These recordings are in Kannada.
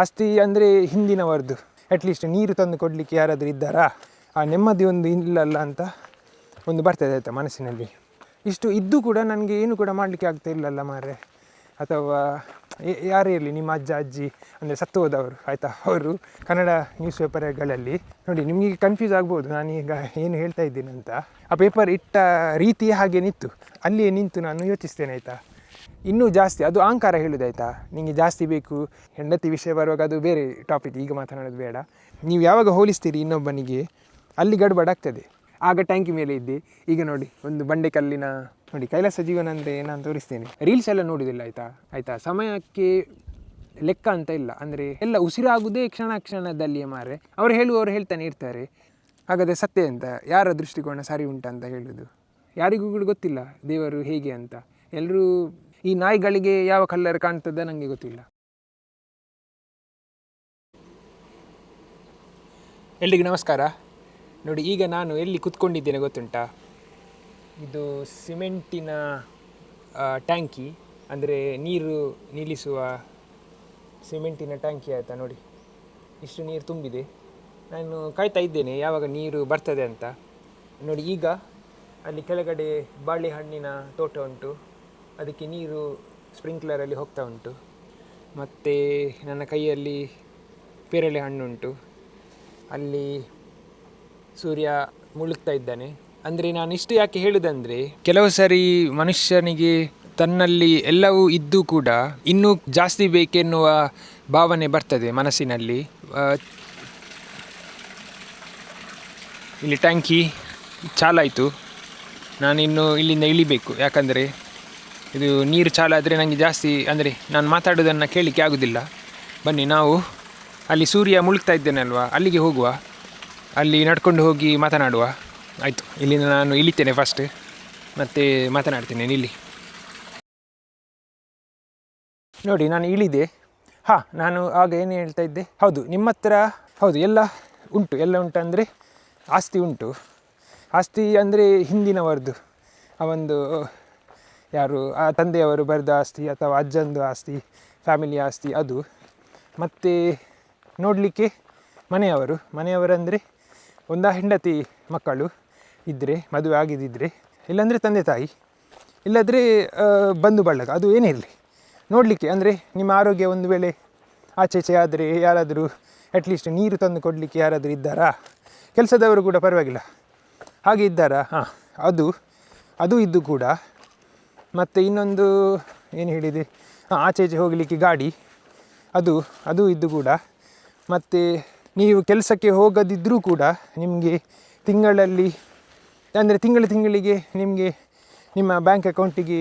ಆಸ್ತಿ ಅಂದರೆ ಹಿಂದಿನವರದು, ಅಟ್ಲೀಸ್ಟ್ ನೀರು ತಂದು ಕೊಡಲಿಕ್ಕೆ ಯಾರಾದರೂ ಇದ್ದಾರಾ, ಆ ನೆಮ್ಮದಿ ಒಂದು ಇಲ್ಲಲ್ಲ ಅಂತ ಒಂದು ಬರ್ತದೆ ಆಯಿತಾ ಮನಸ್ಸಿನಲ್ಲಿ. ಇಷ್ಟು ಇದ್ದು ಕೂಡ ನನಗೆ ಏನು ಕೂಡ ಮಾಡಲಿಕ್ಕೆ ಆಗ್ತಾ ಇಲ್ಲಲ್ಲ ಮಾರ್ರೆ. ಅಥವಾ ಯಾರೇ ಇರಲಿ, ನಿಮ್ಮ ಅಜ್ಜ ಅಜ್ಜಿ ಅಂದರೆ ಸತ್ತು ಹೋದವರು ಆಯಿತಾ, ಅವರು ಕನ್ನಡ ನ್ಯೂಸ್ ಪೇಪರ್ಗಳಲ್ಲಿ ನೋಡಿ, ನಿಮಗೆ ಕನ್ಫ್ಯೂಸ್ ಆಗ್ಬೋದು ನಾನೀಗ ಏನು ಹೇಳ್ತಾ ಇದ್ದೀನಿ ಅಂತ. ಆ ಪೇಪರ್ ಇಟ್ಟ ರೀತಿ ಹಾಗೆ ನಿಂತು ಅಲ್ಲಿಯೇ ನಿಂತು ನಾನು ಯೋಚಿಸ್ತೇನೆ ಆಯಿತಾ. ಇನ್ನೂ ಜಾಸ್ತಿ ಅದು ಅಹಂಕಾರ ಹೇಳೋದಾಯ್ತಾ, ನಿಮಗೆ ಜಾಸ್ತಿ ಬೇಕು. ಹೆಂಡತಿ ವಿಷಯ ಬರುವಾಗ ಅದು ಬೇರೆ ಟಾಪಿಕ್, ಈಗ ಮಾತನಾಡೋದು ಬೇಡ. ನೀವು ಯಾವಾಗ ಹೋಲಿಸ್ತೀರಿ ಇನ್ನೊಬ್ಬನಿಗೆ ಅಲ್ಲಿ ಗಡ್ಬಡಾಗ್ತದೆ. ಆಗ ಟ್ಯಾಂಕಿ ಮೇಲೆ ಇದ್ದೆ, ಈಗ ನೋಡಿ ಒಂದು ಬಂಡೆಕಲ್ಲಿನ ನೋಡಿ ಕೈಲಾಸ ಜೀವನ ಅಂದರೆ ನಾನು ತೋರಿಸ್ತೇನೆ. ರೀಲ್ಸ್ ಎಲ್ಲ ನೋಡೋದಿಲ್ಲ ಆಯಿತಾ. ಸಮಯಕ್ಕೆ ಲೆಕ್ಕ ಅಂತ ಇಲ್ಲ, ಅಂದರೆ ಎಲ್ಲ ಉಸಿರಾಗುವುದೇ ಕ್ಷಣ ಕ್ಷಣದಲ್ಲಿಯೇ ಮಾರೆ. ಅವ್ರು ಹೇಳ್ತಾನೆ ಇರ್ತಾರೆ. ಹಾಗಾದರೆ ಸತ್ಯ ಅಂತ, ಯಾರ ದೃಷ್ಟಿಕೋನ ಸರಿ ಉಂಟಂತ ಹೇಳೋದು ಯಾರಿಗೂ ಕೂಡ ಗೊತ್ತಿಲ್ಲ ದೇವರು ಹೇಗೆ ಅಂತ. ಎಲ್ಲರೂ ಈ ನಾಯಿಗಳಿಗೆ ಯಾವ ಕಲರ್ ಕಾಣ್ತದ ನನಗೆ ಗೊತ್ತಿಲ್ಲ. ಎಲ್ರಿಗೂ ನಮಸ್ಕಾರ. ನೋಡಿ, ಈಗ ನಾನು ಎಲ್ಲಿ ಕೂತ್ಕೊಂಡಿದ್ದೇನೆ ಗೊತ್ತುಂಟಾ? ಇದು ಸಿಮೆಂಟಿನ ಟ್ಯಾಂಕಿ, ಅಂದರೆ ನೀರು ನಿಲ್ಲಿಸುವ ಸಿಮೆಂಟಿನ ಟ್ಯಾಂಕಿ ಆಯಿತಾ. ನೋಡಿ, ಇಷ್ಟು ನೀರು ತುಂಬಿದೆ. ನಾನು ಕಾಯ್ತಾ ಇದ್ದೇನೆ ಯಾವಾಗ ನೀರು ಬರ್ತದೆ ಅಂತ. ನೋಡಿ, ಈಗ ಅಲ್ಲಿ ಕೆಳಗಡೆ ಬಾಳೆಹಣ್ಣಿನ ತೋಟ ಉಂಟು, ಅದಕ್ಕೆ ನೀರು ಸ್ಪ್ರಿಂಕ್ಲರಲ್ಲಿ ಹೋಗ್ತಾ ಉಂಟು. ಮತ್ತು ನನ್ನ ಕೈಯಲ್ಲಿ ಪೇರಳೆ ಹಣ್ಣುಂಟು, ಅಲ್ಲಿ ಸೂರ್ಯ ಮುಳುಗ್ತಾ ಇದ್ದಾನೆ. ಅಂದರೆ ನಾನು ಇಷ್ಟು ಯಾಕೆ ಹೇಳುವುದಂದರೆ, ಕೆಲವು ಸರಿ ಮನುಷ್ಯನಿಗೆ ತನ್ನಲ್ಲಿ ಎಲ್ಲವೂ ಇದ್ದು ಕೂಡ ಇನ್ನೂ ಜಾಸ್ತಿ ಬೇಕೆನ್ನುವ ಭಾವನೆ ಬರ್ತದೆ ಮನಸ್ಸಿನಲ್ಲಿ. ಇಲ್ಲಿ ಟ್ಯಾಂಕಿ ಚಾಲಾಯಿತು, ನಾನಿನ್ನು ಇಲ್ಲಿಂದ ಇಳಿಬೇಕು. ಯಾಕಂದರೆ ಇದು ನೀರು ಚಾಲಾದರೆ ನನಗೆ ಜಾಸ್ತಿ, ಅಂದರೆ ನಾನು ಮಾತಾಡೋದನ್ನು ಕೇಳಲಿಕ್ಕೆ ಆಗೋದಿಲ್ಲ. ಬನ್ನಿ, ನಾವು ಅಲ್ಲಿ ಸೂರ್ಯ ಮುಳುಗ್ತಾ ಇದ್ದೇನಲ್ವ, ಅಲ್ಲಿಗೆ ಹೋಗುವ. ಅಲ್ಲಿ ನಡ್ಕೊಂಡು ಹೋಗಿ ಮಾತನಾಡುವ. ಆಯಿತು, ಇಲ್ಲಿಂದ ನಾನು ಇಳಿತೇನೆ ಫಸ್ಟ್, ಮತ್ತು ಮಾತನಾಡ್ತೇನೆ. ಇಲ್ಲಿ ನೋಡಿ, ನಾನು ಇಳಿದೆ. ನಾನು ಆಗ ಏನು ಹೇಳ್ತಾ ಇದ್ದೆ, ಹೌದು ನಿಮ್ಮ ಹತ್ರ ಹೌದು ಎಲ್ಲ ಉಂಟು ಅಂದರೆ ಆಸ್ತಿ ಉಂಟು. ಆಸ್ತಿ ಅಂದರೆ ಹಿಂದಿನವರದು, ಆ ಒಂದು ಯಾರು ಆ ತಂದೆಯವರು ಬರೆದ ಆಸ್ತಿ ಅಥವಾ ಅಜ್ಜಂದು ಆಸ್ತಿ, ಫ್ಯಾಮಿಲಿ ಆಸ್ತಿ ಅದು. ಮತ್ತು ನೋಡಲಿಕ್ಕೆ ಮನೆಯವರಂದರೆ ಒಂದು ಹೆಂಡತಿ ಮಕ್ಕಳು ಇದ್ದರೆ, ಮದುವೆ ಆಗಿದ್ದಿದ್ರೆ, ಇಲ್ಲಾಂದರೆ ತಂದೆ ತಾಯಿ, ಇಲ್ಲದ್ರೆ ಬಂಧು ಬಳಗ, ಅದು ಏನೇ ಇರಲಿ ನೋಡಲಿಕ್ಕೆ. ಅಂದರೆ ನಿಮ್ಮ ಆರೋಗ್ಯ ಒಂದು ವೇಳೆ ಆಚೆ ಆದರೆ ಯಾರಾದರೂ ಅಟ್ಲೀಸ್ಟ್ ನೀರು ತಂದು ಕೊಡಲಿಕ್ಕೆ ಯಾರಾದರೂ ಇದ್ದಾರಾ, ಕೆಲಸದವರು ಕೂಡ ಪರವಾಗಿಲ್ಲ ಹಾಗೆ ಇದ್ದಾರಾ, ಅದು ಇದ್ದು ಕೂಡ. ಮತ್ತು ಇನ್ನೊಂದು ಏನು ಹೇಳಿದೆ, ಆಚೆ ಹೋಗಲಿಕ್ಕೆ ಗಾಡಿ, ಅದು ಇದ್ದು ಕೂಡ. ಮತ್ತು ನೀವು ಕೆಲಸಕ್ಕೆ ಹೋಗದಿದ್ದರೂ ಕೂಡ ನಿಮಗೆ ತಿಂಗಳಲ್ಲಿ, ಅಂದರೆ ತಿಂಗಳಿಗೆ ನಿಮಗೆ ನಿಮ್ಮ ಬ್ಯಾಂಕ್ ಅಕೌಂಟಿಗೆ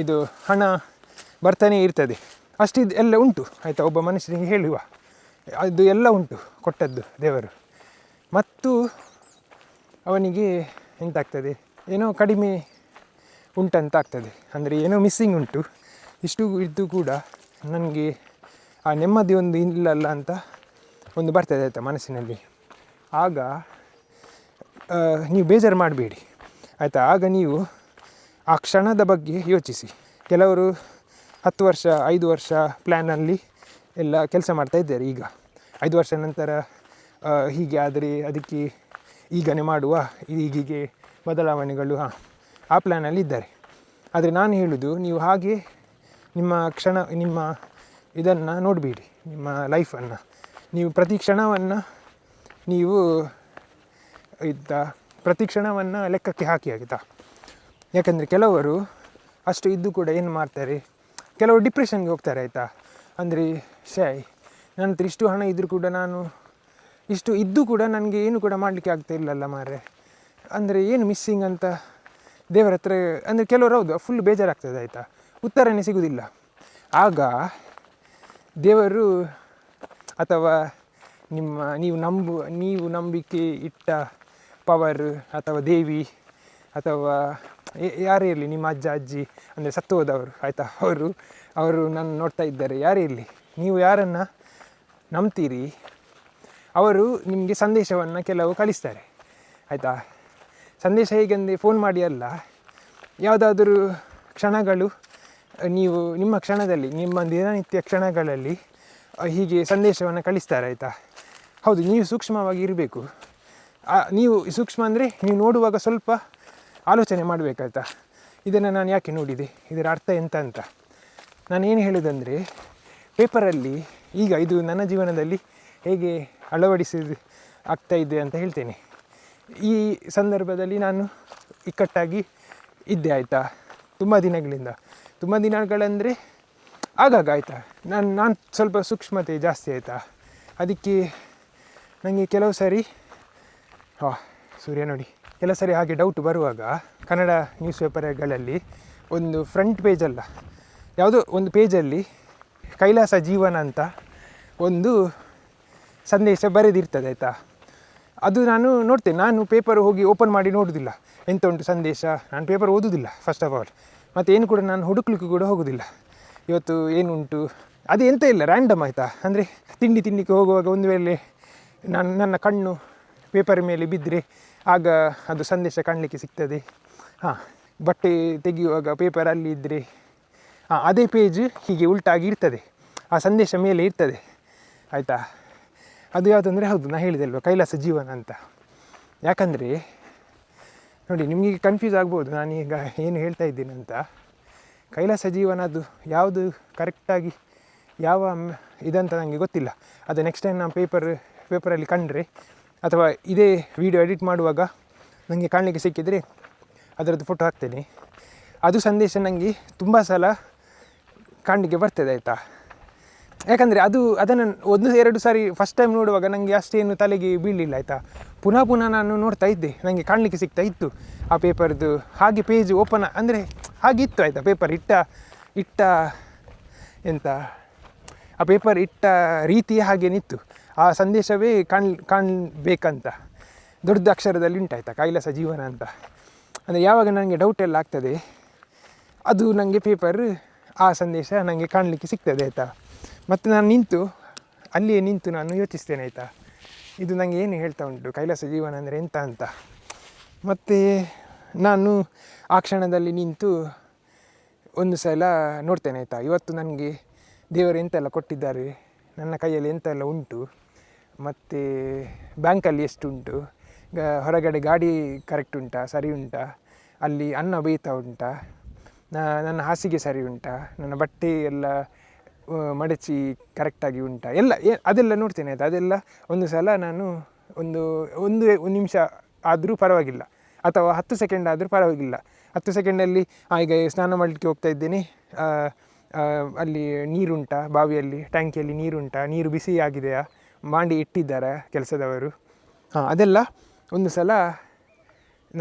ಇದು ಹಣ ಬರ್ತಾನೆ ಇರ್ತದೆ. ಅಷ್ಟಿದ್ದು ಎಲ್ಲ ಉಂಟು ಆಯಿತಾ. ಒಬ್ಬ ಮನುಷ್ಯನಿಗೆ ಹೇಳುವ ಅದು ಎಲ್ಲ ಉಂಟು ಕೊಟ್ಟದ್ದು ದೇವರು. ಮತ್ತು ಅವನಿಗೆ ಎಂತಾಗ್ತದೆ, ಏನೋ ಕಡಿಮೆ ಉಂಟಂತಾಗ್ತದೆ, ಅಂದರೆ ಏನೋ ಮಿಸ್ಸಿಂಗ್ ಉಂಟು. ಇಷ್ಟು ಇದ್ದು ಕೂಡ ನನಗೆ ಆ ನೆಮ್ಮದಿ ಒಂದು ಇಲ್ಲಲ್ಲ ಅಂತ ಒಂದು ಬರ್ತದೆ ಆಯಿತಾ ಮನಸ್ಸಿನಲ್ಲಿ. ಆಗ ನೀವು ಬೇಜಾರು ಮಾಡಬೇಡಿ ಆಯಿತಾ. ಆಗ ನೀವು ಆ ಕ್ಷಣದ ಬಗ್ಗೆ ಯೋಚಿಸಿ. ಕೆಲವರು 10 ವರ್ಷ 5 ವರ್ಷ ಪ್ಲ್ಯಾನಲ್ಲಿ ಎಲ್ಲ ಕೆಲಸ ಮಾಡ್ತಾ ಇದ್ದಾರೆ. ಈಗ 5 ವರ್ಷ ನಂತರ ಹೀಗೆ ಆದರೆ ಅದಕ್ಕೆ ಈಗನೇ ಮಾಡುವ, ಈಗೀಗೆ ಬದಲಾವಣೆಗಳು, ಆ ಪ್ಲ್ಯಾನಲ್ಲಿ ಇದ್ದಾರೆ. ಆದರೆ ನಾನು ಹೇಳೋದು, ನೀವು ಹಾಗೆ ನಿಮ್ಮ ಇದನ್ನು ನೋಡಬೇಡಿ. ನಿಮ್ಮ ಲೈಫನ್ನು ನೀವು ಪ್ರತಿ ಕ್ಷಣವನ್ನು ಲೆಕ್ಕಕ್ಕೆ ಹಾಕಿ ಆಯಿತಾ. ಯಾಕಂದರೆ ಕೆಲವರು ಅಷ್ಟು ಇದ್ದು ಕೂಡ ಏನು ಮಾಡ್ತಾರೆ, ಕೆಲವರು ಡಿಪ್ರೆಷನ್ಗೆ ಹೋಗ್ತಾರೆ ಆಯಿತಾ. ಅಂದರೆ ನನ್ನ ಹತ್ರ ಇಷ್ಟು ಹಣ ಇದ್ದರೂ ಕೂಡ ಇಷ್ಟು ಇದ್ದು ಕೂಡ ನನಗೆ ಏನು ಕೂಡ ಮಾಡಲಿಕ್ಕೆ ಆಗ್ತಾ ಇಲ್ಲಲ್ಲ ಮಾರ್ರೆ, ಅಂದರೆ ಏನು ಮಿಸ್ಸಿಂಗ್ ಅಂತ ದೇವರ ಹತ್ರ. ಅಂದರೆ ಕೆಲವರು ಹೌದು ಫುಲ್ ಬೇಜಾರಾಗ್ತದೆ ಆಯಿತಾ, ಉತ್ತರನೇ ಸಿಗೋದಿಲ್ಲ. ಆಗ ದೇವರು ಅಥವಾ ನೀವು ನಂಬಿಕೆ ಇಟ್ಟ ಪವರ್ ಅಥವಾ ದೇವಿ ಅಥವಾ ಯಾರೇ ಇರಲಿ, ನಿಮ್ಮ ಅಜ್ಜ ಅಜ್ಜಿ ಅಂದರೆ ಸತ್ತು ಹೋದವರು ಆಯಿತಾ, ಅವರು ನನ್ನ ನೋಡ್ತಾ ಇದ್ದಾರೆ, ಯಾರೇ ಇರಲಿ, ನೀವು ಯಾರನ್ನು ನಂಬ್ತೀರಿ ಅವರು ನಿಮಗೆ ಸಂದೇಶವನ್ನು ಕೆಲವು ಕಳಿಸ್ತಾರೆ ಆಯಿತಾ. ಸಂದೇಶ ಹೇಗೆಂದರೆ ಫೋನ್ ಮಾಡಿ ಅಲ್ಲ, ಯಾವುದಾದರೂ ಕ್ಷಣಗಳು, ನೀವು ನಿಮ್ಮ ಕ್ಷಣದಲ್ಲಿ, ನಿಮ್ಮ ದಿನನಿತ್ಯ ಕ್ಷಣಗಳಲ್ಲಿ ಹೀಗೆ ಸಂದೇಶವನ್ನು ಕಳಿಸ್ತಾರೆ ಆಯಿತಾ. ಹೌದು, ನೀವು ಸೂಕ್ಷ್ಮವಾಗಿ ಇರಬೇಕು. ನೀವು ಸೂಕ್ಷ್ಮ ಅಂದರೆ ನೀವು ನೋಡುವಾಗ ಸ್ವಲ್ಪ ಆಲೋಚನೆ ಮಾಡಬೇಕಾಯ್ತಾ, ಇದನ್ನು ನಾನು ಯಾಕೆ ನೋಡಿದೆ, ಇದರ ಅರ್ಥ ಎಂತ ಅಂತ. ನಾನು ಏನು ಹೇಳೋದಂದರೆ, ಪೇಪರಲ್ಲಿ ಈಗ ಇದು ನನ್ನ ಜೀವನದಲ್ಲಿ ಹೇಗೆ ಆಗ್ತಾಯಿದೆ ಅಂತ ಹೇಳ್ತೇನೆ. ಈ ಸಂದರ್ಭದಲ್ಲಿ ನಾನು ಇಕ್ಕಟ್ಟಾಗಿ ಇದ್ದೆ ಆಯಿತಾ, ತುಂಬ ದಿನಗಳಂದರೆ ಆಗಾಗ ಆಯಿತಾ. ನಾನು ಸ್ವಲ್ಪ ಸೂಕ್ಷ್ಮತೆ ಜಾಸ್ತಿ ಆಯಿತಾ, ಅದಕ್ಕೆ ನನಗೆ ಕೆಲವು ಸಾರಿ ಸೂರ್ಯ ನೋಡಿ, ಕೆಲವು ಸಾರಿ ಹಾಗೆ ಡೌಟ್ ಬರುವಾಗ ಕನ್ನಡ ನ್ಯೂಸ್ ಪೇಪರ್ಗಳಲ್ಲಿ ಒಂದು ಫ್ರಂಟ್ ಪೇಜಲ್ಲ, ಯಾವುದೋ ಒಂದು ಪೇಜಲ್ಲಿ ಕೈಲಾಸ ಜೀವನ ಅಂತ ಒಂದು ಸಂದೇಶ ಬರೆದಿರ್ತದೆ ಆಯಿತಾ. ಅದು ನಾನು ನೋಡ್ತೇನೆ. ನಾನು ಪೇಪರ್ ಹೋಗಿ ಓಪನ್ ಮಾಡಿ ನೋಡೋದಿಲ್ಲ, ಎಂತ ಉಂಟು ಸಂದೇಶ. ನಾನು ಪೇಪರ್ ಓದೋದಿಲ್ಲ ಫಸ್ಟ್ ಆಫ್ ಆಲ್, ಮತ್ತು ಏನು ಕೂಡ ನಾನು ಹುಡುಕ್ಲಿಕ್ಕೂ ಕೂಡ ಹೋಗೋದಿಲ್ಲ. ಇವತ್ತು ಏನುಂಟು ಅದು ಎಂತ ಇಲ್ಲ, ರ್ಯಾಂಡಮ್ ಆಯಿತಾ. ಅಂದರೆ ತಿನ್ನಲಿಕ್ಕೆ ಹೋಗುವಾಗ ಒಂದು ವೇಳೆ ನನ್ನ ಕಣ್ಣು ಪೇಪರ್ ಮೇಲೆ ಬಿದ್ದರೆ ಆಗ ಅದು ಸಂದೇಶ ಕಾಣಲಿಕ್ಕೆ ಸಿಗ್ತದೆ. ಬಟ್ಟೆ ತೆಗೆಯುವಾಗ ಪೇಪರ್ ಅಲ್ಲಿ ಇದ್ದರೆ ಅದೇ ಪೇಜ್ ಹೀಗೆ ಉಲ್ಟಾಗಿ ಇರ್ತದೆ, ಆ ಸಂದೇಶ ಮೇಲೆ ಇರ್ತದೆ ಆಯಿತಾ. ಅದು ಯಾವುದಂದರೆ, ಹೌದು ನಾನು ಹೇಳಿದೆ ಅಲ್ವ, ಕೈಲಾಸ ಜೀವನ ಅಂತ. ಯಾಕಂದರೆ ನೋಡಿ, ನಿಮಗೆ ಕನ್ಫ್ಯೂಸ್ ಆಗ್ಬೋದು ನಾನೀಗ ಏನು ಹೇಳ್ತಾ ಇದ್ದೀನಿ ಅಂತ. ಕೈಲಾಸ ಜೀವನ ಅದು ಯಾವುದು ಕರೆಕ್ಟಾಗಿ ಯಾವ ಇದಂತ ನನಗೆ ಗೊತ್ತಿಲ್ಲ. ಅದು ನೆಕ್ಸ್ಟ್ ಟೈಮ್ ನಾನು ಪೇಪರಲ್ಲಿ ಕಂಡ್ರೆ ಅಥವಾ ಇದೇ ವಿಡಿಯೋ ಎಡಿಟ್ ಮಾಡುವಾಗ ನನಗೆ ಕಾಣಲಿಕ್ಕೆ ಸಿಕ್ಕಿದರೆ ಅದರದ್ದು ಫೋಟೋ ಹಾಕ್ತೇನೆ. ಅದು ಸಂದೇಶ ನನಗೆ ತುಂಬ ಸಲ ಕಾಣಲಿಕ್ಕೆ ಬರ್ತದೆ ಆಯಿತಾ. ಯಾಕಂದರೆ ಅದನ್ನು 1-2 ಸಾರಿ ಫಸ್ಟ್ ಟೈಮ್ ನೋಡುವಾಗ ನನಗೆ ಅಷ್ಟೇನು ತಲೆಗೆ ಬೀಳಲಿಲ್ಲ ಆಯಿತಾ. ಪುನಃ ನಾನು ನೋಡ್ತಾ ಇದ್ದೆ, ನನಗೆ ಕಾಣಲಿಕ್ಕೆ ಸಿಗ್ತಾ ಇತ್ತು ಆ ಪೇಪರ್ದು. ಹಾಗೆ ಪೇಜ್ ಓಪನ್ ಅಂದರೆ ಹಾಗಿತ್ತು ಆಯಿತಾ. ಪೇಪರ್ ಇಟ್ಟ ಎಂತ ಆ ಪೇಪರ್ ಇಟ್ಟ ರೀತಿ ಹಾಗೆ ನಿಂತು ಆ ಸಂದೇಶವೇ ಕಾಣಬೇಕಂತ ದೊಡ್ಡ ಅಕ್ಷರದಲ್ಲಿ ಉಂಟಾಯ್ತಾ, ಕೈಲಾಸ ಜೀವನ ಅಂತ. ಅಂದರೆ ಯಾವಾಗ ನನಗೆ ಡೌಟ್ ಎಲ್ಲ ಆಗ್ತದೆ, ಅದು ನನಗೆ ಪೇಪರ್ ಆ ಸಂದೇಶ ನನಗೆ ಕಾಣಲಿಕ್ಕೆ ಸಿಗ್ತದೆ ಆಯಿತಾ. ಮತ್ತು ನಾನು ಅಲ್ಲಿಯೇ ನಿಂತು ನಾನು ಯೋಚಿಸ್ತೇನೆ ಆಯಿತಾ, ಇದು ನನಗೆ ಏನು ಹೇಳ್ತಾ ಉಂಟು, ಕೈಲಾಸ ಜೀವನ ಅಂದರೆ ಎಂತ ಅಂತ. ಮತ್ತು ನಾನು ಆ ಕ್ಷಣದಲ್ಲಿ ನಿಂತು ಒಂದು ಸಲ ನೋಡ್ತೇನೆ ಆಯಿತಾ, ಇವತ್ತು ನನಗೆ ದೇವರು ಎಂತೆಲ್ಲ ಕೊಟ್ಟಿದ್ದಾರೆ, ನನ್ನ ಕೈಯಲ್ಲಿ ಎಂತೆಲ್ಲ ಉಂಟು, ಮತ್ತು ಬ್ಯಾಂಕಲ್ಲಿ ಎಷ್ಟು ಉಂಟು, ಹೊರಗಡೆ ಗಾಡಿ ಕರೆಕ್ಟ್ ಉಂಟಾ, ಸರಿ ಉಂಟಾ, ಅಲ್ಲಿ ಅನ್ನ ಬೇಯ್ತಾ ಉಂಟಾ, ನನ್ನ ಹಾಸಿಗೆ ಸರಿ ಉಂಟಾ, ನನ್ನ ಬಟ್ಟೆ ಎಲ್ಲ ಮಡಚಿ ಕರೆಕ್ಟಾಗಿ ಉಂಟಾ, ಅದೆಲ್ಲ ನೋಡ್ತೇನೆ ಆಯಿತಾ. ಅದೆಲ್ಲ ಒಂದು ಸಲ ನಾನು ಒಂದು ನಿಮಿಷ ಆದರೂ ಪರವಾಗಿಲ್ಲ, ಅಥವಾ 10 ಸೆಕೆಂಡ್ ಆದರೂ ಪರವಾಗಿಲ್ಲ. 10 ಸೆಕೆಂಡಲ್ಲಿ ಈಗ ಸ್ನಾನ ಮಾಡಲಿಕ್ಕೆ ಹೋಗ್ತಾ ಇದ್ದೇನೆ, ಅಲ್ಲಿ ನೀರುಂಟಾ, ಬಾವಿಯಲ್ಲಿ ಟ್ಯಾಂಕಿಯಲ್ಲಿ ನೀರುಂಟಾ, ನೀರು ಬಿಸಿ ಆಗಿದೆಯಾ, ಮಾಡಿ ಇಟ್ಟಿದ್ದಾರಾ ಕೆಲಸದವರು, ಅದೆಲ್ಲ ಒಂದು ಸಲ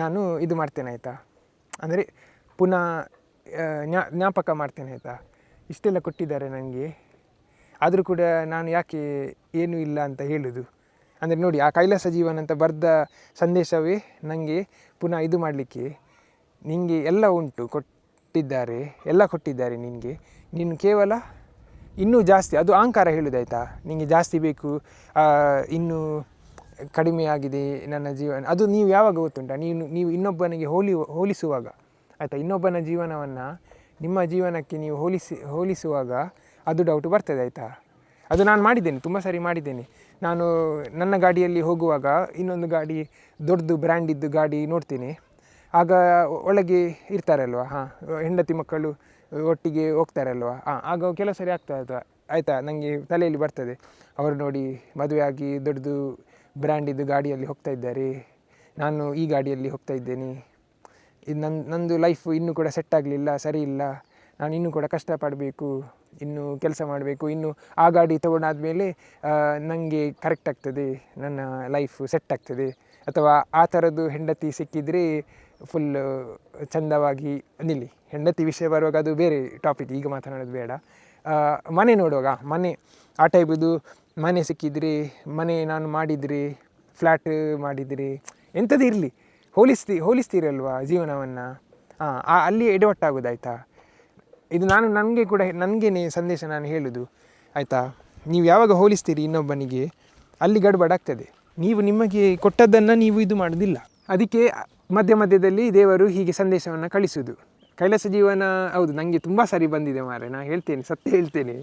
ನಾನು ಇದು ಮಾಡ್ತೇನೆ ಆಯಿತಾ. ಅಂದರೆ ಪುನಃ ಜ್ಞಾಪಕ ಮಾಡ್ತೇನೆ ಆಯಿತಾ. ಇಷ್ಟೆಲ್ಲ ಕೊಟ್ಟಿದ್ದಾರೆ ನನಗೆ, ಆದರೂ ಕೂಡ ನಾನು ಯಾಕೆ ಏನೂ ಇಲ್ಲ ಅಂತ ಹೇಳೋದು. ಅಂದರೆ ನೋಡಿ, ಆ ಕೈಲಾಸ ಜೀವನ ಅಂತ ಬರೆದ ಸಂದೇಶವೇ ನನಗೆ ಪುನಃ ಇದು ಮಾಡಲಿಕ್ಕೆ, ನಿನಗೆ ಎಲ್ಲ ಉಂಟು, ಎಲ್ಲ ಕೊಟ್ಟಿದ್ದಾರೆ ನಿನಗೆ, ನೀನು ಕೇವಲ ಇನ್ನೂ ಜಾಸ್ತಿ, ಅದು ಅಹಂಕಾರ ಹೇಳೋದಾಯ್ತಾ. ನಿನಗೆ ಜಾಸ್ತಿ ಬೇಕು, ಇನ್ನೂ ಕಡಿಮೆ ಆಗಿದೆ ನನ್ನ ಜೀವನ, ಅದು ನೀವು ಯಾವಾಗ ಗೊತ್ತುಂಟ, ನೀವು ಇನ್ನೊಬ್ಬನಿಗೆ ಹೋಲಿಸುವಾಗ ಆಯಿತಾ, ಇನ್ನೊಬ್ಬನ ಜೀವನವನ್ನು ನಿಮ್ಮ ಜೀವನಕ್ಕೆ ನೀವು ಹೋಲಿಸುವಾಗ ಅದು ಡೌಟ್ ಬರ್ತದೆ ಆಯಿತಾ. ಅದು ನಾನು ಮಾಡಿದ್ದೇನೆ, ತುಂಬ ಸಾರಿ ಮಾಡಿದ್ದೇನೆ. ನಾನು ನನ್ನ ಗಾಡಿಯಲ್ಲಿ ಹೋಗುವಾಗ ಇನ್ನೊಂದು ಗಾಡಿ ದೊಡ್ಡದು ಬ್ರ್ಯಾಂಡಿದ್ದು ಗಾಡಿ ನೋಡ್ತೀನಿ, ಆಗ ಒಳಗೆ ಇರ್ತಾರಲ್ವ, ಹೆಂಡತಿ ಮಕ್ಕಳು ಒಟ್ಟಿಗೆ ಹೋಗ್ತಾರಲ್ವ, ಆಗ ಕೆಲವು ಸರಿ ಆಗ್ತದೆ ಆಯಿತಾ. ನನಗೆ ತಲೆಯಲ್ಲಿ ಬರ್ತದೆ, ಅವರು ನೋಡಿ ಮದುವೆ ಆಗಿ ದೊಡ್ಡದು ಬ್ರ್ಯಾಂಡಿದ್ದು ಗಾಡಿಯಲ್ಲಿ ಹೋಗ್ತಾ ಇದ್ದಾರೆ, ನಾನು ಈ ಗಾಡಿಯಲ್ಲಿ ಹೋಗ್ತಾ ಇದ್ದೇನೆ, ಇದು ನಂದು ಲೈಫು ಇನ್ನೂ ಕೂಡ ಸೆಟ್ ಆಗಲಿಲ್ಲ, ಸರಿ ಇಲ್ಲ, ನಾನು ಇನ್ನೂ ಕೂಡ ಕಷ್ಟಪಡಬೇಕು, ಇನ್ನೂ ಕೆಲಸ ಮಾಡಬೇಕು, ಇನ್ನು ಆ ಗಾಡಿ ತೊಗೊಂಡಾದ್ಮೇಲೆ ನನಗೆ ಕರೆಕ್ಟ್ ಆಗ್ತದೆ, ನನ್ನ ಲೈಫು ಸೆಟ್ ಆಗ್ತದೆ. ಅಥವಾ ಆ ಥರದ್ದು ಹೆಂಡತಿ ಸಿಕ್ಕಿದರೆ ಫುಲ್ಲು ಚೆಂದವಾಗಿ ನಿಲ್ಲಿ. ಹೆಂಡತಿ ವಿಷಯ ಬರುವಾಗ ಅದು ಬೇರೆ ಟಾಪಿಕ್, ಈಗ ಮಾತನಾಡೋದು ಬೇಡ. ಮನೆ ನೋಡುವಾಗ, ಮನೆ ಆ ಟೈಪಿದು ಮನೆ ಸಿಕ್ಕಿದರೆ, ಮನೆ ನಾನು ಮಾಡಿದರೆ, ಫ್ಲ್ಯಾಟ್ ಮಾಡಿದರೆ, ಎಂಥದ್ದು ಇರಲಿ, ಹೋಲಿಸ್ತೀರಲ್ವ ಜೀವನವನ್ನು, ಅಲ್ಲಿ ಎಡವಟ್ಟಾಗೋದಾಯ್ತಾ. ಇದು ನನಗೇನೆ ಸಂದೇಶ ನಾನು ಹೇಳೋದು ಆಯಿತಾ. ನೀವು ಯಾವಾಗ ಹೋಲಿಸ್ತೀರಿ ಇನ್ನೊಬ್ಬನಿಗೆ, ಅಲ್ಲಿ ಗಡ್ಬಡಾಗ್ತದೆ. ನೀವು ನಿಮಗೆ ಕೊಟ್ಟದ್ದನ್ನು ನೀವು ಇದು ಮಾಡೋದಿಲ್ಲ. ಅದಕ್ಕೆ ಮಧ್ಯದಲ್ಲಿ ದೇವರು ಹೀಗೆ ಸಂದೇಶವನ್ನು ಕಳಿಸೋದು. ಕೈಲಾಸ ಜೀವನ ಹೌದು, ನನಗೆ ತುಂಬ ಸರಿ ಬಂದಿದೆ ಮಾರೆ, ನಾನು ಹೇಳ್ತೇನೆ, ಸತ್ಯ ಹೇಳ್ತೇನೆ.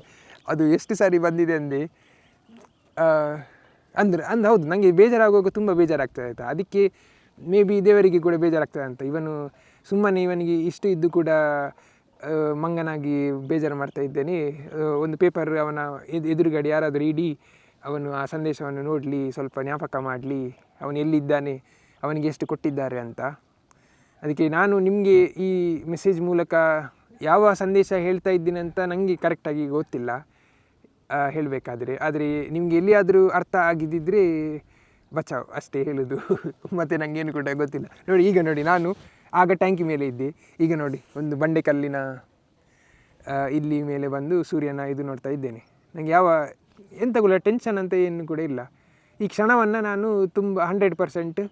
ಅದು ಎಷ್ಟು ಸಾರಿ ಬಂದಿದೆ ಅಂದರೆ ಹೌದು ನನಗೆ ಬೇಜಾರಾಗುವಾಗ ತುಂಬ ಬೇಜಾರಾಗ್ತದೆ ಆಯಿತಾ. ಅದಕ್ಕೆ ಮೇ ಬಿ ದೇವರಿಗೆ ಕೂಡ ಬೇಜಾರಾಗ್ತದೆ ಅಂತ, ಇವನು ಸುಮ್ಮನೆ ಇವನಿಗೆ ಇಷ್ಟು ಇದ್ದು ಕೂಡ ಮಂಗನಾಗಿ ಬೇಜಾರು ಮಾಡ್ತಾ ಇದ್ದೇನೆ. ಒಂದು ಪೇಪರ್ ಅವನ ಎದುರುಗಡೆ ಯಾರಾದರೂ ಇಡೀ ಅವನು ಆ ಸಂದೇಶವನ್ನು ನೋಡಲಿ, ಸ್ವಲ್ಪ ಜ್ಞಾಪಕ ಮಾಡಲಿ, ಅವನು ಎಲ್ಲಿದ್ದಾನೆ, ಅವನಿಗೆ ಎಷ್ಟು ಕೊಟ್ಟಿದ್ದಾರೆ ಅಂತ. ಅದಕ್ಕೆ ನಾನು ನಿಮಗೆ ಈ ಮೆಸೇಜ್ ಮೂಲಕ ಯಾವ ಸಂದೇಶ ಹೇಳ್ತಾ ಇದ್ದೀನಿ ಅಂತ ನನಗೆ ಕರೆಕ್ಟಾಗಿ ಗೊತ್ತಿಲ್ಲ ಹೇಳಬೇಕಾದ್ರೆ. ಆದರೆ ನಿಮಗೆ ಎಲ್ಲಿಯಾದರೂ ಅರ್ಥ ಆಗಿದ್ದಿದ್ರೆ ಬಚಾವ್ ಅಷ್ಟೇ ಹೇಳೋದು. ಮತ್ತು ನನಗೇನು ಕೂಡ ಗೊತ್ತಿಲ್ಲ. ನೋಡಿ ಈಗ ನೋಡಿ, ನಾನು ಆಗ ಟ್ಯಾಂಕಿ ಮೇಲೆ ಇದ್ದೆ, ಈಗ ನೋಡಿ ಒಂದು ಬಂಡೆಕಲ್ಲಿನ ಇಲ್ಲಿ ಮೇಲೆ ಬಂದು ಸೂರ್ಯನ ಇದು ನೋಡ್ತಾ ಇದ್ದೇನೆ. ನನಗೆ ಎಂತ ಕೂಡ ಟೆನ್ಷನ್ ಅಂತ ಏನು ಕೂಡ ಇಲ್ಲ. ಈ ಕ್ಷಣವನ್ನು ನಾನು ತುಂಬ 100%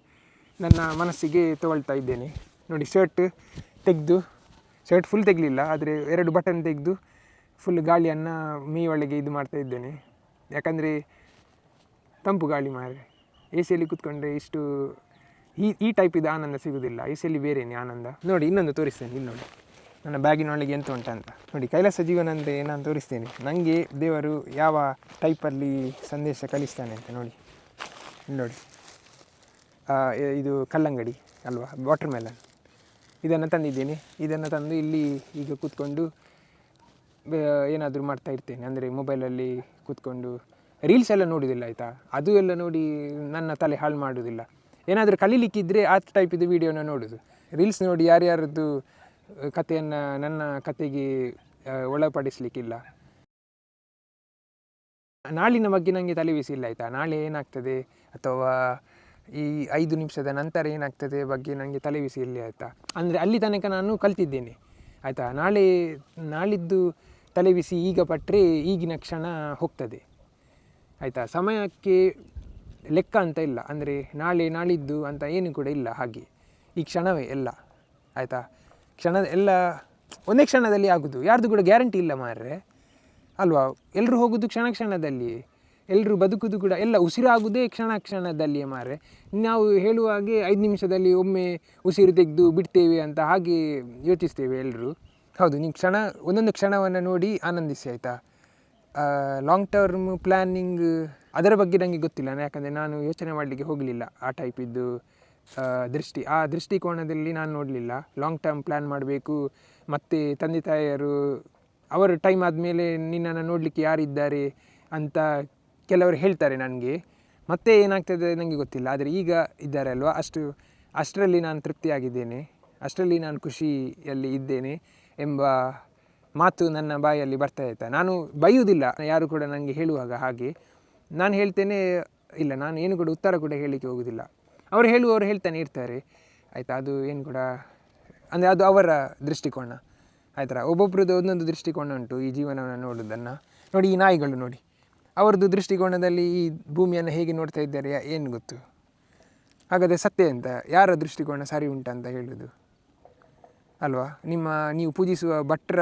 ನನ್ನ ಮನಸ್ಸಿಗೆ ತಗೊಳ್ತಾ ಇದ್ದೇನೆ. ನೋಡಿ ಶರ್ಟ್ ಫುಲ್ ತೆಗಲಿಲ್ಲ, ಆದರೆ 2 ಬಟನ್ ತೆಗೆದು ಫುಲ್ ಗಾಳಿಯನ್ನು ಒಳಗೆ ಇದು ಮಾಡ್ತಾ ಇದ್ದೇನೆ. ಯಾಕಂದರೆ ತಂಪು ಗಾಳಿ ಮಾರೆ, ಎ ಸಿಯಲ್ಲಿ ಕೂತ್ಕೊಂಡ್ರೆ ಇಷ್ಟು ಈ ಟೈಪ್ ಇದು ಆನಂದ ಸಿಗೋದಿಲ್ಲ. ಎ ಸಿಯಲ್ಲಿ ಬೇರೆಯೇ ಆನಂದ. ನೋಡಿ ಇನ್ನೊಂದು ತೋರಿಸ್ತೇನೆ, ಇಲ್ಲಿ ನೋಡಿ ನನ್ನ ಬ್ಯಾಗಿನೊಳಗೆ ಎಂತ ಉಂಟಂತ ನೋಡಿ. ಕೈಲಾಸ ಜೀವನ ಅಂದರೆ ನಾನು ತೋರಿಸ್ತೇನೆ ನನಗೆ ದೇವರು ಯಾವ ಟೈಪಲ್ಲಿ ಸಂದೇಶ ಕಲಿಸ್ತಾನೆ ಅಂತ. ನೋಡಿ ನೋಡಿ, ಇದು ಕಲ್ಲಂಗಡಿ ಅಲ್ವಾ, ವಾಟರ್ ಮೆಲನ್, ಇದನ್ನು ತಂದಿದ್ದೇನೆ. ಇದನ್ನು ತಂದು ಇಲ್ಲಿ ಈಗ ಕೂತ್ಕೊಂಡು ಏನಾದರೂ ಮಾಡ್ತಾ ಇರ್ತೇನೆ. ಅಂದರೆ ಮೊಬೈಲಲ್ಲಿ ಕೂತ್ಕೊಂಡು ರೀಲ್ಸ್ ಎಲ್ಲ ನೋಡೋದಿಲ್ಲ ಆಯಿತಾ. ಅದು ಎಲ್ಲ ನೋಡಿ ನನ್ನ ತಲೆ ಹಾಳು ಮಾಡೋದಿಲ್ಲ. ಏನಾದರೂ ಕಲೀಲಿಕ್ಕಿದ್ರೆ ಆ ಟೈಪಿದ್ದು ವೀಡಿಯೋನ ನೋಡೋದು. ರೀಲ್ಸ್ ನೋಡಿ ಯಾರ್ಯಾರದ್ದು ಕಥೆಯನ್ನು ನನ್ನ ಕತೆಗೆ ಒಳಪಡಿಸಲಿಕ್ಕಿಲ್ಲ. ನಾಳಿನ ಬಗ್ಗೆ ನನಗೆ ತಲೆ ಬಿಸಿಲ್ಲ ಆಯಿತಾ. ನಾಳೆ ಏನಾಗ್ತದೆ ಅಥವಾ ಈ 5 ನಿಮಿಷದ ನಂತರ ಏನಾಗ್ತದೆ ಬಗ್ಗೆ ನನಗೆ ತಲೆ ಬಿಸಿ ಇಲ್ಲ ಆಯಿತಾ. ಅಂದರೆ ಅಲ್ಲಿ ತನಕ ನಾನು ಕಲ್ತಿದ್ದೇನೆ ಆಯಿತಾ. ನಾಳಿದ್ದು ತಲೆ ಬಿಸಿ ಈಗ ಪಟ್ಟರೆ ಈಗಿನ ಕ್ಷಣ ಹೋಗ್ತದೆ ಆಯಿತಾ. ಸಮಯಕ್ಕೆ ಲೆಕ್ಕ ಅಂತ ಇಲ್ಲ, ಅಂದರೆ ನಾಳಿದ್ದು ಅಂತ ಏನು ಕೂಡ ಇಲ್ಲ. ಹಾಗೆ ಈ ಕ್ಷಣವೇ ಎಲ್ಲ ಆಯಿತಾ. ಎಲ್ಲ ಒಂದೇ ಕ್ಷಣದಲ್ಲಿ ಆಗೋದು, ಯಾರ್ದು ಕೂಡ ಗ್ಯಾರಂಟಿ ಇಲ್ಲ ಮಾರ್ರೆ ಅಲ್ವಾ. ಎಲ್ಲರೂ ಹೋಗೋದು ಕ್ಷಣದಲ್ಲಿ, ಎಲ್ಲರೂ ಬದುಕೋದು ಕೂಡ ಎಲ್ಲ ಉಸಿರಾಗೋದೇ ಕ್ಷಣದಲ್ಲಿಯೇ ಮಾರ್ರೆ. ನಾವು ಹೇಳುವಾಗೆ 5 ನಿಮಿಷದಲ್ಲಿ ಒಮ್ಮೆ ಉಸಿರು ತೆಗೆದು ಬಿಡ್ತೇವೆ ಅಂತ ಹಾಗೆ ಯೋಚಿಸ್ತೇವೆ ಎಲ್ಲರೂ. ಹೌದು, ನೀವು ಒಂದೊಂದು ಕ್ಷಣವನ್ನು ನೋಡಿ ಆನಂದಿಸಿ ಆಯಿತಾ. ಲಾಂಗ್ ಟರ್ಮ್ ಪ್ಲ್ಯಾನಿಂಗ್ ಅದರ ಬಗ್ಗೆ ನನಗೆ ಗೊತ್ತಿಲ್ಲ, ಯಾಕಂದರೆ ನಾನು ಯೋಚನೆ ಮಾಡಲಿಕ್ಕೆ ಹೋಗಲಿಲ್ಲ. ಆ ಟೈಪಿದ್ದು ಆ ದೃಷ್ಟಿಕೋನದಲ್ಲಿ ನಾನು ನೋಡಲಿಲ್ಲ. ಲಾಂಗ್ ಟರ್ಮ್ ಪ್ಲ್ಯಾನ್ ಮಾಡಬೇಕು, ಮತ್ತು ತಂದೆ ತಾಯಿಯರು ಅವರು ಟೈಮ್ ಆದಮೇಲೆ ನಿನ್ನನ್ನು ನೋಡಲಿಕ್ಕೆ ಯಾರಿದ್ದಾರೆ ಅಂತ ಕೆಲವರು ಹೇಳ್ತಾರೆ ನನಗೆ. ಮತ್ತೆ ಏನಾಗ್ತದೆ ನನಗೆ ಗೊತ್ತಿಲ್ಲ. ಆದರೆ ಈಗ ಇದ್ದಾರೆ ಅಲ್ವಾ, ಅಷ್ಟರಲ್ಲಿ ನಾನು ತೃಪ್ತಿಯಾಗಿದ್ದೇನೆ, ಅಷ್ಟರಲ್ಲಿ ನಾನು ಖುಷಿಯಲ್ಲಿ ಇದ್ದೇನೆ ಎಂಬ ಮಾತು ನನ್ನ ಬಾಯಲ್ಲಿ ಬರ್ತಾ ಇರ್ತಾ. ನಾನು ಬೈಯುವುದಿಲ್ಲ ಯಾರು ಕೂಡ ನನಗೆ ಹೇಳುವಾಗ. ಹಾಗೆ ನಾನು ಹೇಳ್ತೇನೆ, ಇಲ್ಲ ನಾನು ಏನು ಕೂಡ ಉತ್ತರ ಕೂಡ ಹೇಳಲಿಕ್ಕೆ ಹೋಗೋದಿಲ್ಲ. ಅವರು ಹೇಳ್ತಾನೆ ಇರ್ತಾರೆ ಆಯಿತಾ. ಅದು ಏನು ಕೂಡ ಅಂದರೆ ಅದು ಅವರ ದೃಷ್ಟಿಕೋನ ಆಯ್ತಾ. ಒಬ್ಬೊಬ್ರದ್ದು ಒಂದೊಂದು ದೃಷ್ಟಿಕೋನ ಉಂಟು ಈ ಜೀವನವನ್ನು ನೋಡೋದನ್ನು. ನೋಡಿ ಈ ನಾಯಿಗಳು ನೋಡಿ, ಅವರದ್ದು ದೃಷ್ಟಿಕೋನದಲ್ಲಿ ಈ ಭೂಮಿಯನ್ನು ಹೇಗೆ ನೋಡ್ತಾ ಇದ್ದಾರೆ ಏನು ಗೊತ್ತು. ಹಾಗಾದರೆ ಸತ್ಯ ಅಂತ ಯಾರ ದೃಷ್ಟಿಕೋನ ಸರಿ ಉಂಟಂತ ಹೇಳೋದು ಅಲ್ವಾ. ನೀವು ಪೂಜಿಸುವ ಭಟ್ರ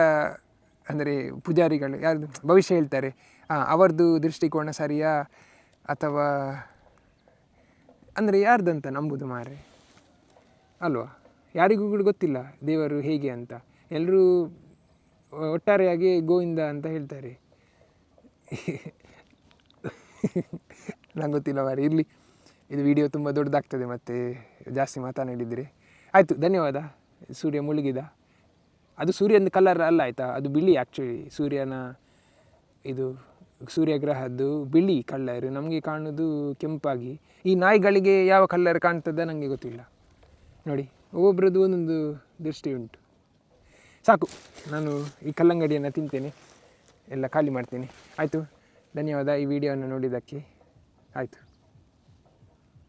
ಅಂದರೆ ಪೂಜಾರಿಗಳು ಯಾರ್ದು ಭವಿಷ್ಯ ಹೇಳ್ತಾರೆ, ಅವರದ್ದು ದೃಷ್ಟಿಕೋನ ಸರಿಯಾ ಅಥವಾ ಅಂದರೆ ಯಾರ್ದಂತ ನಂಬುದು ಮಾರೆ ಅಲ್ವಾ. ಯಾರಿಗೂ ಕೂಡ ಗೊತ್ತಿಲ್ಲ ದೇವರು ಹೇಗೆ ಅಂತ. ಎಲ್ಲರೂ ಒಟ್ಟಾರೆಯಾಗಿ ಗೋವಿಂದ ಅಂತ ಹೇಳ್ತಾರೆ. ನಂಗೆ ಗೊತ್ತಿಲ್ಲ ಮಾರೆ. ಇರಲಿ, ಇದು ವಿಡಿಯೋ ತುಂಬ ದೊಡ್ಡದಾಗ್ತದೆ ಮತ್ತು ಜಾಸ್ತಿ ಮಾತನಾಡಿದರೆ. ಆಯಿತು, ಧನ್ಯವಾದ. ಸೂರ್ಯ ಮುಳುಗಿದ, ಅದು ಸೂರ್ಯನ ಕಲರ್ ಅಲ್ಲ ಆಯಿತಾ, ಅದು ಬಿಳಿ. ಆ್ಯಕ್ಚುಲಿ ಇದು ಸೂರ್ಯಗ್ರಹದ್ದು ಬಿಳಿ ಕಲ್ಲರ್, ನಮಗೆ ಕಾಣೋದು ಕೆಂಪಾಗಿ. ಈ ನಾಯಿಗಳಿಗೆ ಯಾವ ಕಲ್ಲರ್ ಕಾಣ್ತದೆ ನನಗೆ ಗೊತ್ತಿಲ್ಲ. ನೋಡಿ, ಒಬ್ಬೊಬ್ರದ್ದು ಒಂದೊಂದು ದೃಷ್ಟಿ ಉಂಟು. ಸಾಕು, ನಾನು ಈ ಕಲ್ಲಂಗಡಿಯನ್ನು ತಿಂತೇನೆ, ಎಲ್ಲ ಖಾಲಿ ಮಾಡ್ತೇನೆ. ಆಯಿತು, ಧನ್ಯವಾದ ಈ ವಿಡಿಯೋವನ್ನು ನೋಡಿದ್ದಕ್ಕೆ. ಆಯಿತು.